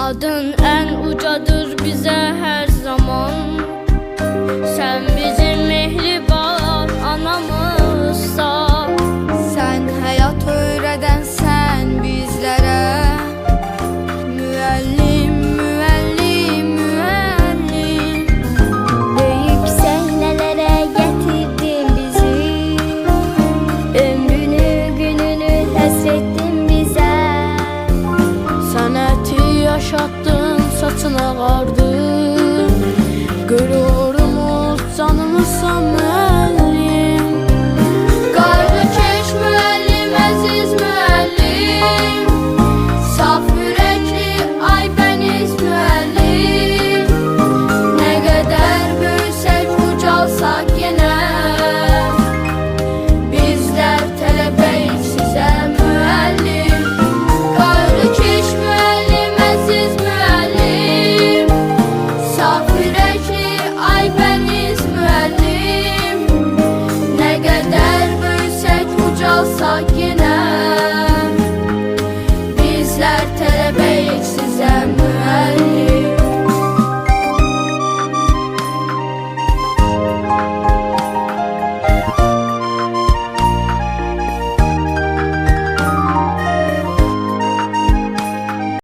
Adın en ucadır bize her zaman. Sen bizim mehriban anamızsan. Sen hayat öğredensen bizlere. Müellim, müellim, müellim. Büyük sehnelere getirdin bizi. Ömrünü gününü hasrettin bize. Sanatı yaşattın, saçına vardın. Gururumuz, canımızsan müellim. Kardeş müellim, aziz müellim. Saf yürekli Aybeniz müellim. Ne kadar büyüsek ucalsak yine, bizler tələbəyiz sizə müəllim. Kardeş müəllim, aziz müəllim. Saf yürekli Aybeniz müəllim. Ne kadar büyüsek ucalsak yine, bizler tələbəyiz